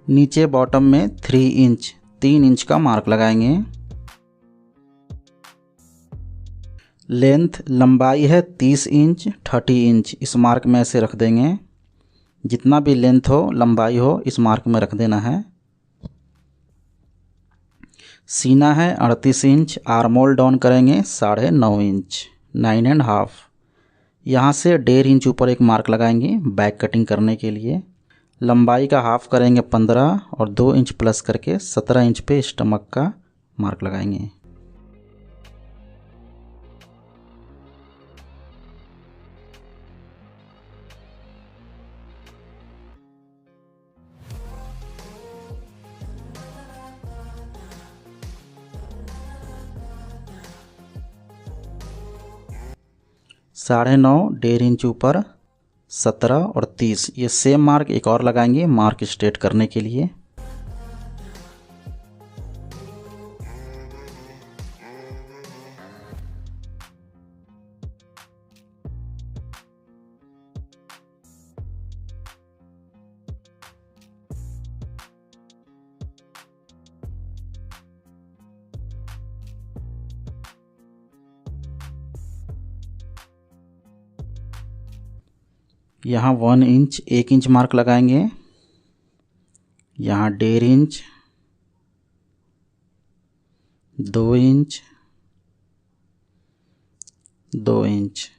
नीचे बॉटम में 3 इंच का मार्क लगाएंगे। लेंथ लंबाई है 30 इंच 30 इंच, इस मार्क में ऐसे रख देंगे। जितना भी लेंथ हो लंबाई हो इस मार्क में रख देना है। सीना है 38 इंच, आर्म होल डाउन करेंगे 9.5 इंच 9.5। यहाँ से 1.5 इंच ऊपर एक मार्क लगाएंगे बैक कटिंग करने के लिए। लंबाई का हाफ करेंगे 15 और 2 इंच प्लस करके 17 इंच पे स्टमक का मार्क लगाएंगे। साढ़े 9, 1.5 इंच ऊपर 17 और 30, ये सेम मार्क एक और लगाएंगे मार्क स्ट्रेट करने के लिए। यहाँ 1 इंच 1 इंच मार्क लगाएंगे। यहाँ 1.5 इंच 2 इंच 2 इंच।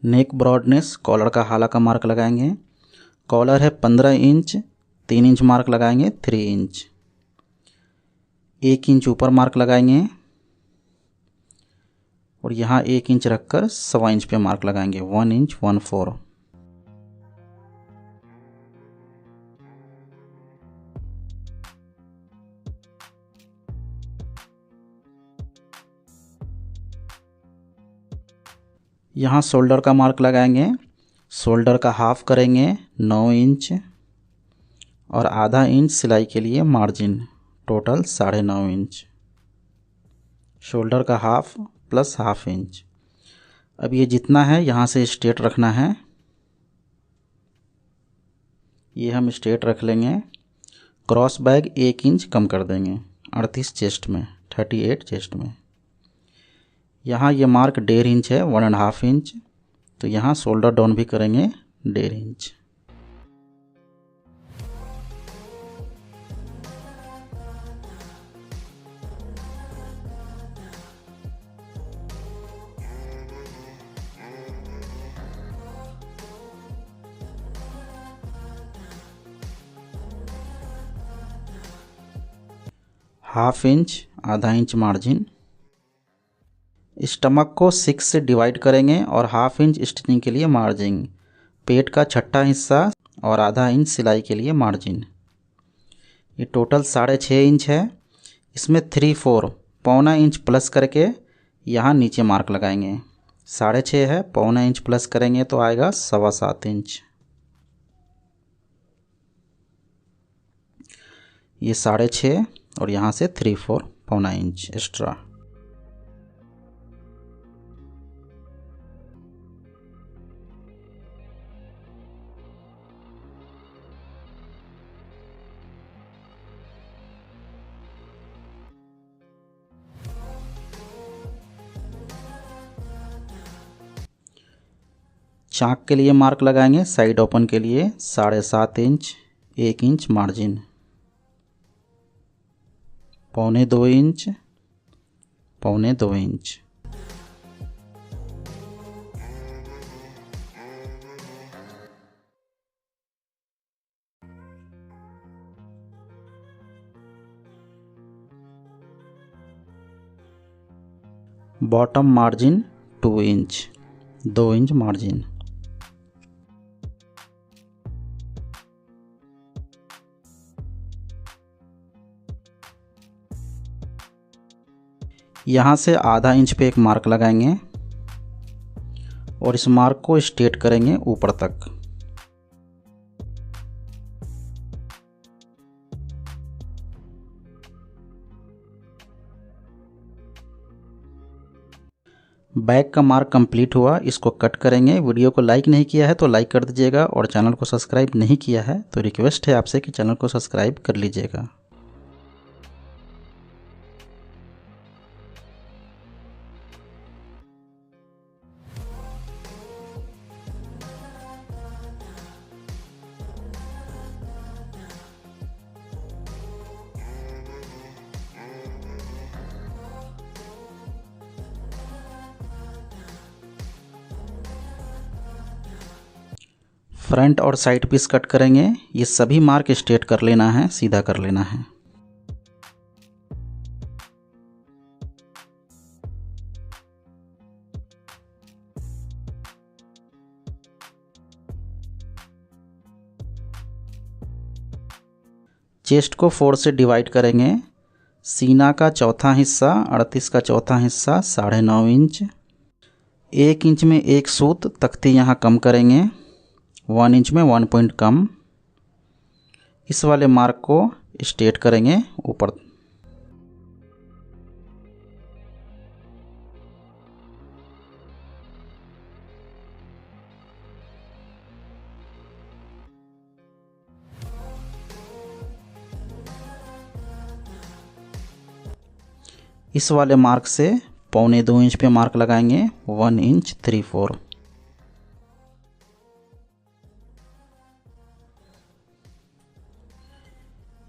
नेक ब्रॉडनेस कॉलर का हाला का मार्क लगाएंगे। कॉलर है 15 इंच 3 इंच मार्क लगाएंगे 3 इंच। 1 इंच ऊपर मार्क लगाएंगे और यहाँ 1 इंच रखकर 1.25 इंच पे मार्क लगाएंगे 1 इंच 1/4। यहाँ शोल्डर का मार्क लगाएंगे। शोल्डर का हाफ करेंगे 9 इंच और आधा इंच सिलाई के लिए मार्जिन, टोटल 9.5 इंच। शोल्डर का हाफ प्लस हाफ इंच। अब ये जितना है यहाँ से स्ट्रेट रखना है, ये हम स्ट्रेट रख लेंगे। क्रॉस बैग 1 इंच कम कर देंगे 38 चेस्ट में 38 चेस्ट में। यहाँ ये मार्क 1.5 इंच है 1.5 इंच, तो यहाँ शोल्डर डाउन भी करेंगे 1.5 इंच। हाफ इंच आधा इंच मार्जिन। स्टमक को 6 से डिवाइड करेंगे और हाफ इंच स्टिचिंग के लिए मार्जिन। पेट का छठा हिस्सा और आधा इंच सिलाई के लिए मार्जिन। ये टोटल 6.5 इंच है। इसमें 3/4 पौना इंच प्लस करके यहाँ नीचे मार्क लगाएंगे। 6.5 है, पौना इंच प्लस करेंगे तो आएगा 7.25 इंच। ये 6.5 और यहाँ से 3/4 पौना इंच एक्स्ट्रा। चाक के लिए मार्क लगाएंगे साइड ओपन के लिए 7.5 inch 1 inch margin. 1.25 inch 1.25 inch. Bottom margin 2 inch 2 inch margin. यहाँ से आधा इंच पे एक मार्क लगाएंगे और इस मार्क को स्ट्रेट करेंगे ऊपर तक। बैक का मार्क कंप्लीट हुआ, इसको कट करेंगे। वीडियो को लाइक नहीं किया है तो लाइक कर दीजिएगा और चैनल को सब्सक्राइब नहीं किया है तो रिक्वेस्ट है आपसे कि चैनल को सब्सक्राइब कर लीजिएगा। फ्रंट और साइड पीस कट करेंगे। ये सभी मार्क स्ट्रेट कर लेना है, सीधा कर लेना है। चेस्ट को 4 से डिवाइड करेंगे। सीना का चौथा हिस्सा 38 का चौथा हिस्सा 9.5 इंच। 1 इंच में एक सूत तख्ती यहाँ कम करेंगे, 1 इंच में 1 पॉइंट कम। इस वाले मार्क को स्ट्रेट करेंगे ऊपर। इस वाले मार्क से 1.25 इंच पे मार्क लगाएंगे, 1 इंच 3/4।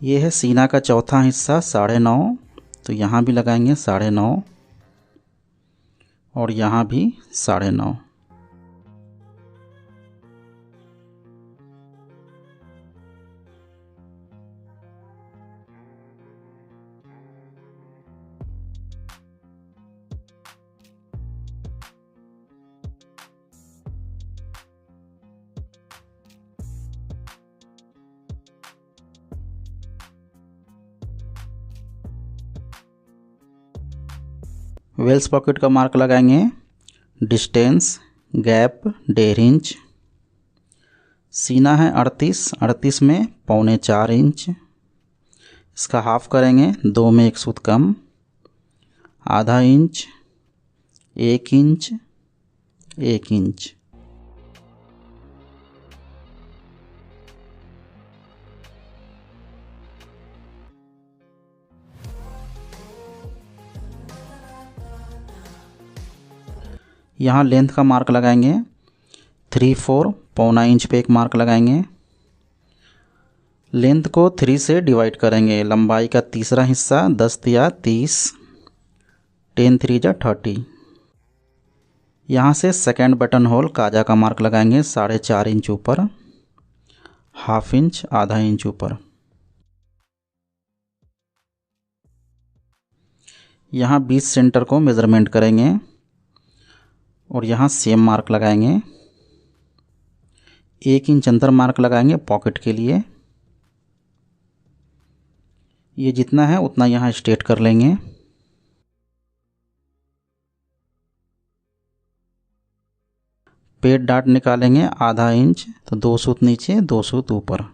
ये है सीना का चौथा हिस्सा 9.5, तो यहाँ भी लगाएंगे 9.5 और यहाँ भी 9.5। वेल्स पॉकेट का मार्क लगाएंगे। Distance gap 1.5 inch. सीना है 38 में 3.25 इंच। इसका हाफ करेंगे, 2 में एक सूत कम, आधा इंच, 1 इंच, 1 इंच। यहाँ लेंथ का मार्क लगाएंगे 3/4, 1.25 इंच पे एक मार्क लगाएंगे। लेंथ को 3 से डिवाइड करेंगे। लंबाई का तीसरा हिस्सा 10 या 30, 10 3 जा 30। यहाँ से सेकेंड बटन होल काजा का मार्क लगाएंगे 4.5 इंच ऊपर, हाफ इंच, आधा इंच ऊपर। यहाँ 20 सेंटर को मेज़रमेंट करेंगे और यहाँ सेम मार्क लगाएंगे। 1 इंच अंदर मार्क लगाएंगे पॉकेट के लिए। ये जितना है उतना यहाँ स्ट्रेट कर लेंगे। पेट डाट निकालेंगे आधा इंच, तो 2 सूत नीचे 2 सूत ऊपर।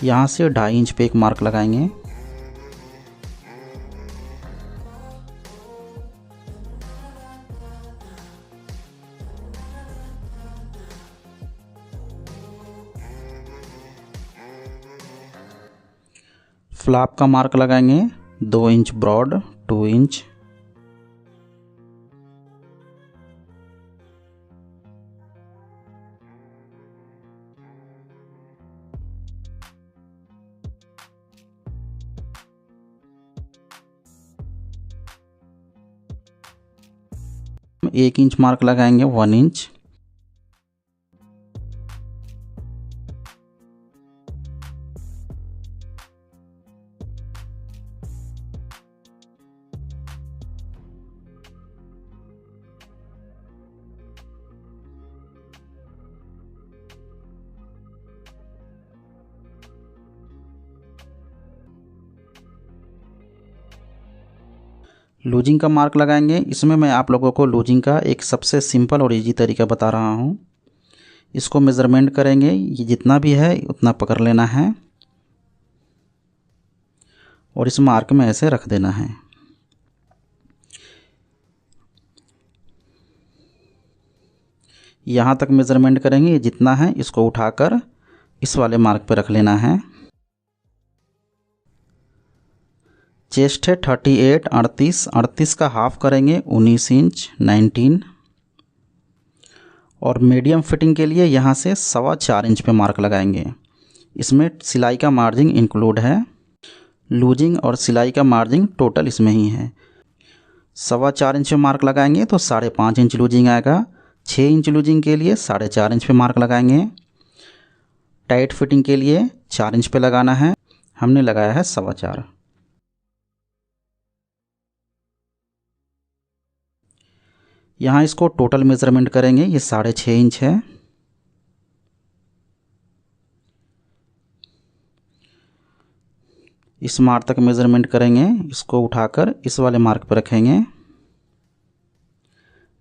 यहाँ से 2.5 इंच पे एक मार्क लगाएंगे। फ्लैप का मार्क लगाएंगे 2 इंच ब्रॉड, 2 इंच। एक इंच मार्क लगाएंगे 1 इंच। लूजिंग का मार्क लगाएंगे। इसमें मैं आप लोगों को लूजिंग का एक सबसे सिंपल और इजी तरीका बता रहा हूँ। इसको मेज़रमेंट करेंगे, ये जितना भी है उतना पकड़ लेना है और इस मार्क में ऐसे रख देना है। यहाँ तक मेज़रमेंट करेंगे, ये जितना है इसको उठाकर इस वाले मार्क पे रख लेना है। चेस्ट है 38, 38 का हाफ करेंगे 19 इंच 19। और मीडियम फिटिंग के लिए यहाँ से 4.25 इंच पे मार्क लगाएंगे। इसमें सिलाई का मार्जिन इंक्लूड है, लूजिंग और सिलाई का मार्जिन टोटल इसमें ही है। 4.25 इंच पे मार्क लगाएंगे तो 5.5 इंच लूजिंग आएगा। 6 इंच लूजिंग के लिए 4.5 इंच पे मार्क लगाएंगे। टाइट फिटिंग के लिए 4 इंच पे लगाना है, हमने लगाया है 4.25। यहाँ इसको टोटल मेज़रमेंट करेंगे, ये 6.5 इंच है। इस मार्क तक मेज़रमेंट करेंगे, इसको उठाकर इस वाले मार्क पर रखेंगे।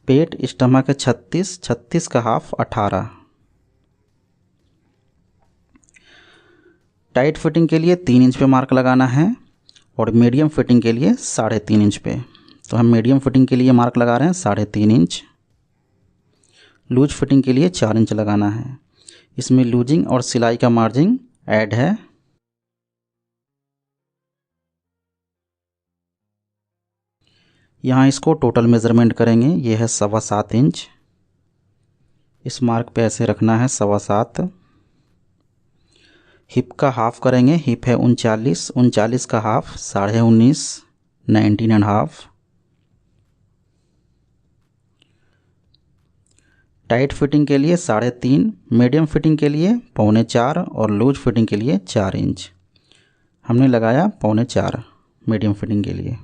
पेट स्टमक है 36, 36 का हाफ 18। टाइट फिटिंग के लिए 3 इंच पे मार्क लगाना है और मीडियम फिटिंग के लिए 3.5 इंच पे। तो हम मीडियम फिटिंग के लिए मार्क लगा रहे हैं 3.5 इंच। लूज फिटिंग के लिए 4 इंच लगाना है। इसमें लूजिंग और सिलाई का मार्जिन ऐड है। यहाँ इसको टोटल मेज़रमेंट करेंगे, ये है 7.25 इंच। इस मार्क पे ऐसे रखना है 7.25। हिप का हाफ करेंगे, हिप है 39, 39 का हाफ 19.5 19.5। टाइट फिटिंग के लिए 3.5, मीडियम फिटिंग के लिए 4.25 और लूज फिटिंग के लिए 4 इंच। हमने लगाया 4.25 मीडियम फिटिंग के लिए।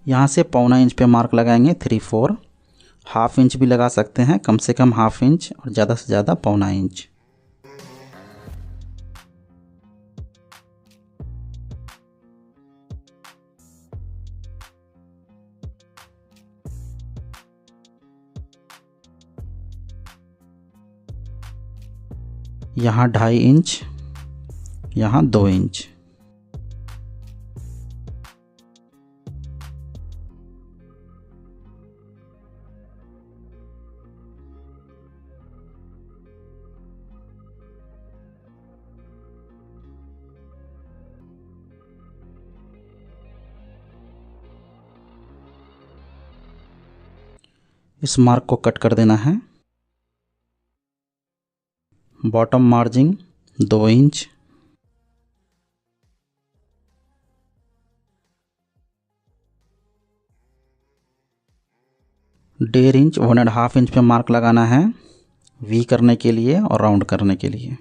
यहाँ से 1.25 इंच पे मार्क लगाएंगे 3/4। हाफ इंच भी लगा सकते हैं, कम से कम हाफ इंच और ज़्यादा से ज़्यादा 1.25 इंच। यहाँ 2.5 इंच, यहाँ 2 इंच। इस मार्क को कट कर देना है। Bottom margin 2 inch. डेढ़ इंच 1.5 इंच पे मार्क लगाना है, वी करने के लिए और राउंड करने के लिए।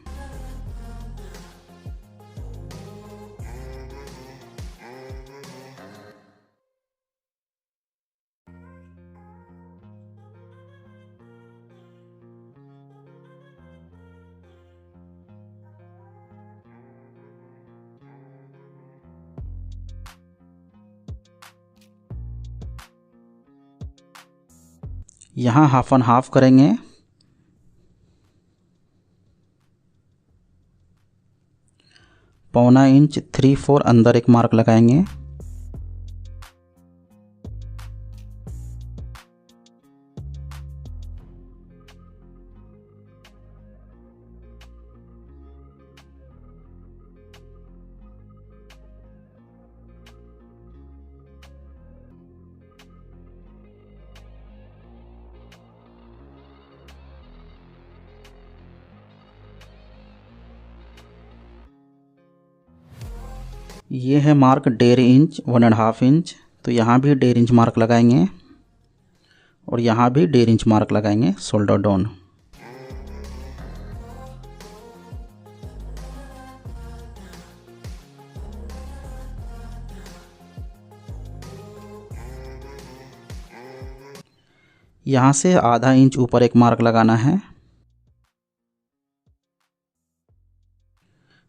यहाँ 1/2 एंड हाफ करेंगे। पौना इंच 3/4 अंदर एक मार्क लगाएंगे। ये है मार्क 1.5 इंच 1.5 इंच, तो यहाँ भी 1.5 इंच मार्क लगाएंगे और यहाँ भी 1.5 इंच मार्क लगाएंगे शोल्डर डाउन। यहाँ से आधा इंच ऊपर एक मार्क लगाना है।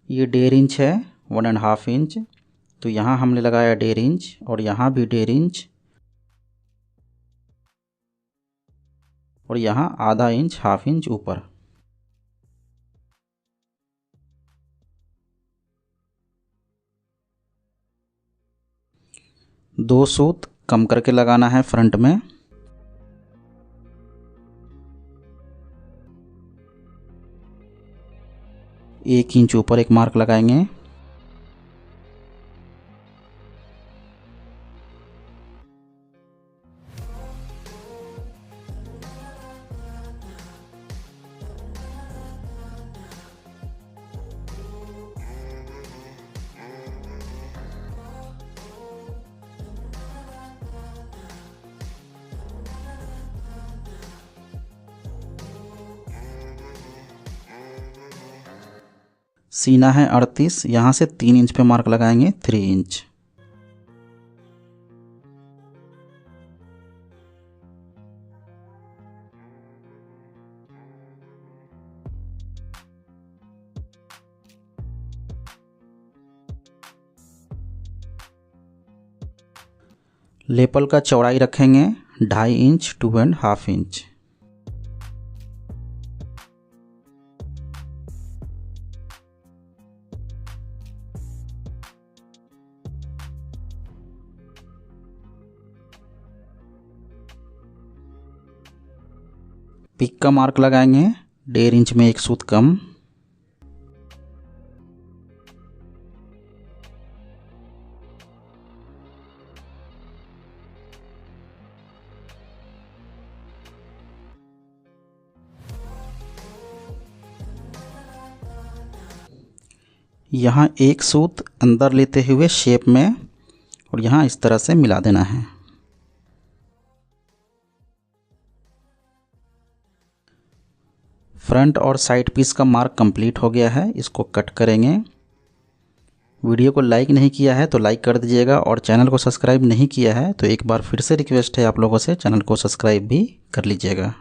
ये 1.5 इंच है, 1.5 इंच, तो यहाँ हमने लगाया 1.5 इंच और यहाँ भी 1.5 इंच और यहाँ आधा इंच, 1/2 इंच ऊपर। दो सूत कम करके लगाना है फ्रंट में। एक इंच ऊपर एक मार्क लगाएंगे। सीना है 38, यहाँ से 3 इंच पे मार्क लगाएंगे, 3 इंच। लेपल का चौड़ाई रखेंगे 2.5 इंच, 2.5 इंच। पिक का मार्क लगाएंगे 1.5 इंच में एक सूत कम। यहाँ एक सूत अंदर लेते हुए शेप में और यहाँ इस तरह से मिला देना है। फ्रंट और साइड पीस का मार्क कंप्लीट हो गया है, इसको कट करेंगे। वीडियो को लाइक नहीं किया है तो लाइक कर दीजिएगा और चैनल को सब्सक्राइब नहीं किया है तो एक बार फिर से रिक्वेस्ट है आप लोगों से, चैनल को सब्सक्राइब भी कर लीजिएगा।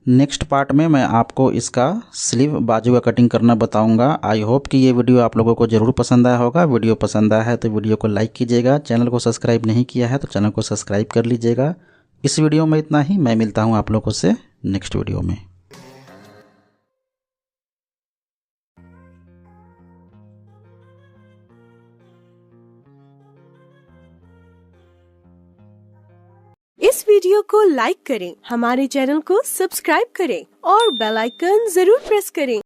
नेक्स्ट पार्ट में मैं आपको इसका स्लीव बाजू का कटिंग करना बताऊंगा। आई होप कि ये वीडियो आप लोगों को ज़रूर पसंद आया होगा। वीडियो पसंद आया है तो वीडियो को लाइक कीजिएगा, चैनल को सब्सक्राइब नहीं किया है तो चैनल को सब्सक्राइब कर लीजिएगा। इस वीडियो में इतना ही, मैं मिलता हूँ आप लोगों से नेक्स्ट वीडियो में। इस वीडियो को लाइक करें, हमारे चैनल को सब्सक्राइब करें और बेल आइकन जरूर प्रेस करें।